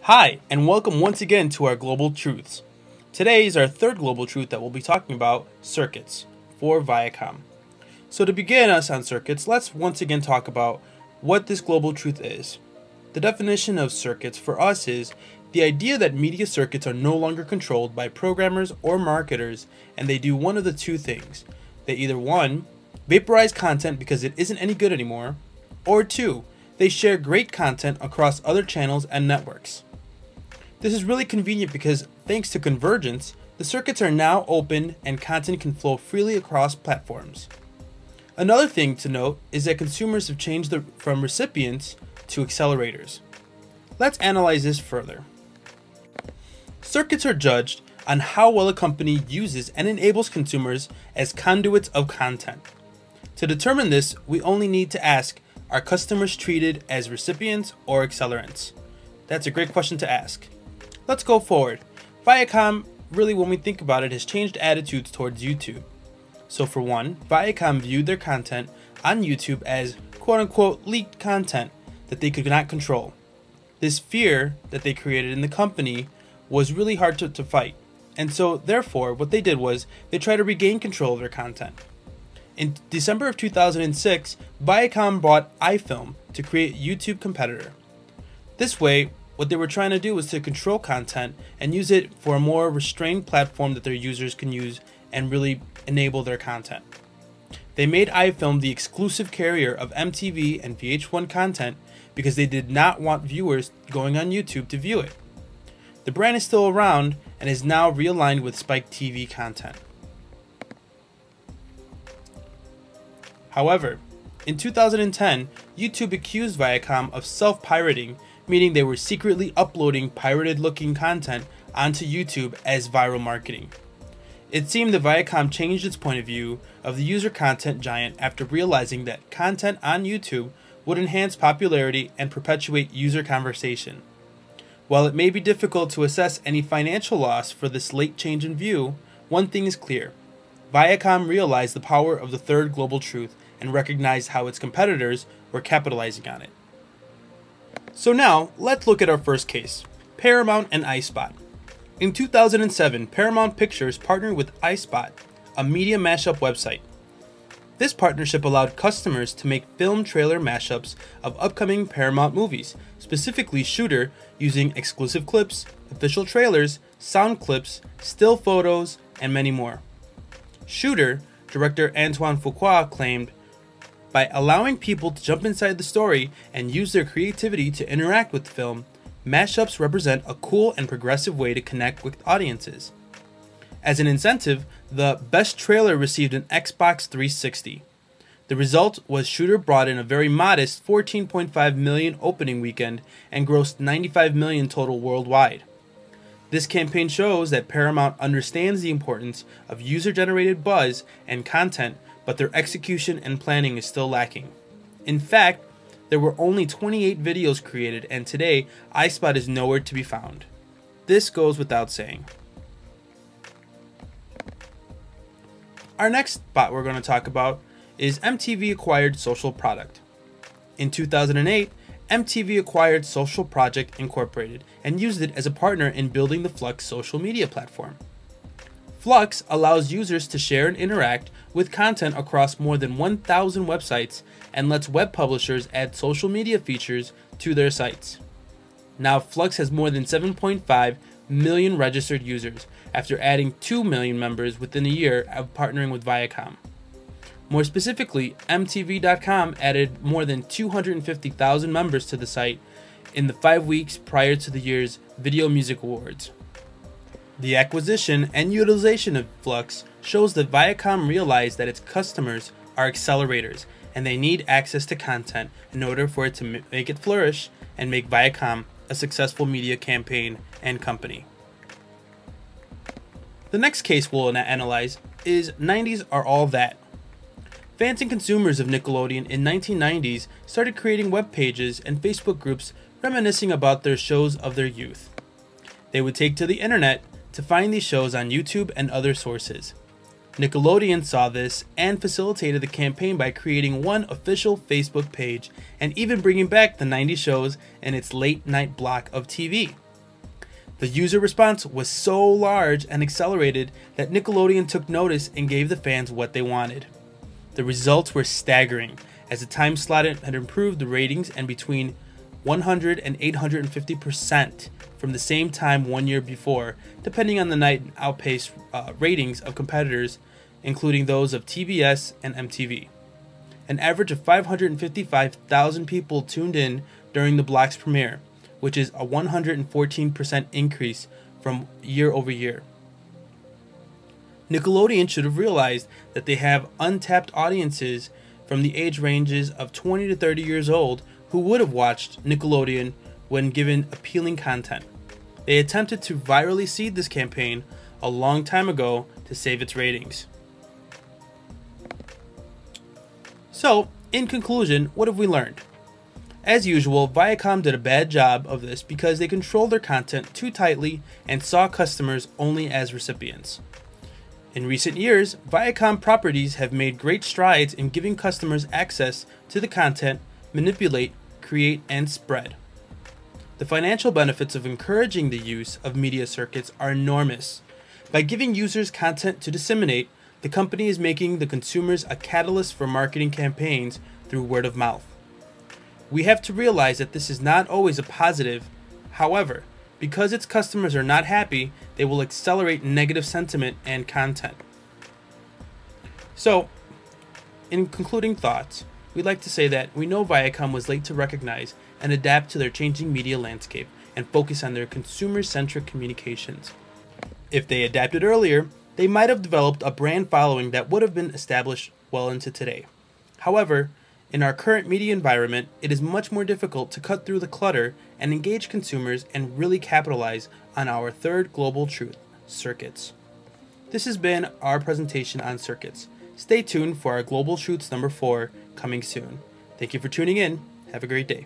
Hi, and welcome once again to our Global Truths. Today is our third Global Truth that we'll be talking about, circuits, for Viacom. So to begin us on circuits, let's once again talk about what this Global Truth is. The definition of circuits for us is the idea that media circuits are no longer controlled by programmers or marketers, and they do one of the two things. They either 1. Vaporize content because it isn't any good anymore, or 2. They share great content across other channels and networks. This is really convenient because, thanks to convergence, the circuits are now open and content can flow freely across platforms. Another thing to note is that consumers have changed from recipients to accelerators. Let's analyze this further. Circuits are judged on how well a company uses and enables consumers as conduits of content. To determine this, we only need to ask, are customers treated as recipients or accelerants? That's a great question to ask. Let's go forward. Viacom, really when we think about it, has changed attitudes towards YouTube. So for one, Viacom viewed their content on YouTube as quote-unquote leaked content that they could not control. This fear that they created in the company was really hard to fight. And so therefore, what they did was they tried to regain control of their content. In December of 2006, Viacom bought iFilm to create a YouTube competitor. This way, what they were trying to do was to control content and use it for a more restrained platform that their users can use and really enable their content. They made iFilm the exclusive carrier of MTV and VH1 content because they did not want viewers going on YouTube to view it. The brand is still around and is now realigned with Spike TV content. However, in 2010, YouTube accused Viacom of self-pirating, meaning they were secretly uploading pirated-looking content onto YouTube as viral marketing. It seemed that Viacom changed its point of view of the user content giant after realizing that content on YouTube would enhance popularity and perpetuate user conversation. While it may be difficult to assess any financial loss for this late change in view, one thing is clear. Viacom realized the power of the third global truth and recognized how its competitors were capitalizing on it. So now, let's look at our first case, Paramount and iSpot. In 2007, Paramount Pictures partnered with iSpot, a media mashup website. This partnership allowed customers to make film trailer mashups of upcoming Paramount movies, specifically Shooter, using exclusive clips, official trailers, sound clips, still photos, and many more. Shooter, director Antoine Fuqua claimed, by allowing people to jump inside the story and use their creativity to interact with the film, mashups represent a cool and progressive way to connect with audiences. As an incentive, the best trailer received an Xbox 360. The result was Shooter brought in a very modest $14.5 million opening weekend and grossed $95 million total worldwide. This campaign shows that Paramount understands the importance of user-generated buzz and content, but their execution and planning is still lacking. In fact, there were only 28 videos created, and today, iSpot is nowhere to be found. This goes without saying. Our next spot we're going to talk about is MTV acquired Social Product. In 2008, MTV acquired Social Project Incorporated and used it as a partner in building the Flux social media platform. Flux allows users to share and interact with content across more than 1,000 websites and lets web publishers add social media features to their sites. Now Flux has more than 7.5 million registered users after adding 2 million members within a year of partnering with Viacom. More specifically, MTV.com added more than 250,000 members to the site in the 5 weeks prior to the year's Video Music Awards. The acquisition and utilization of Flux shows that Viacom realized that its customers are accelerators and they need access to content in order for it to make it flourish and make Viacom a successful media campaign and company. The next case we'll analyze is 90s Are All That. Fans and consumers of Nickelodeon in 1990s started creating web pages and Facebook groups reminiscing about their shows of their youth. They would take to the internet to find these shows on YouTube and other sources. Nickelodeon saw this and facilitated the campaign by creating one official Facebook page and even bringing back the 90s shows in its late night block of TV. The user response was so large and accelerated that Nickelodeon took notice and gave the fans what they wanted. The results were staggering, as the time slot had improved the ratings and between 100 and 850% from the same time 1 year before, depending on the night, and outpaced ratings of competitors, including those of TBS and MTV. An average of 555,000 people tuned in during the block's premiere, which is a 114% increase from year over year. Nickelodeon should have realized that they have untapped audiences from the age ranges of 20 to 30 years old who would have watched Nickelodeon when given appealing content. They attempted to virally seed this campaign a long time ago to save its ratings. So, in conclusion, what have we learned? As usual, Viacom did a bad job of this because they controlled their content too tightly and saw customers only as recipients. In recent years, Viacom properties have made great strides in giving customers access to the content, manipulate, create, and spread. The financial benefits of encouraging the use of media circuits are enormous. By giving users content to disseminate, the company is making the consumers a catalyst for marketing campaigns through word of mouth. We have to realize that this is not always a positive. However, because its customers are not happy, they will accelerate negative sentiment and content. So, in concluding thoughts, we'd like to say that we know Viacom was late to recognize and adapt to their changing media landscape and focus on their consumer-centric communications. If they adapted earlier, they might have developed a brand following that would have been established well into today. However, in our current media environment, it is much more difficult to cut through the clutter and engage consumers and really capitalize on our third global truth, circuits. This has been our presentation on circuits. Stay tuned for our Global Truths number 4 coming soon. Thank you for tuning in. Have a great day.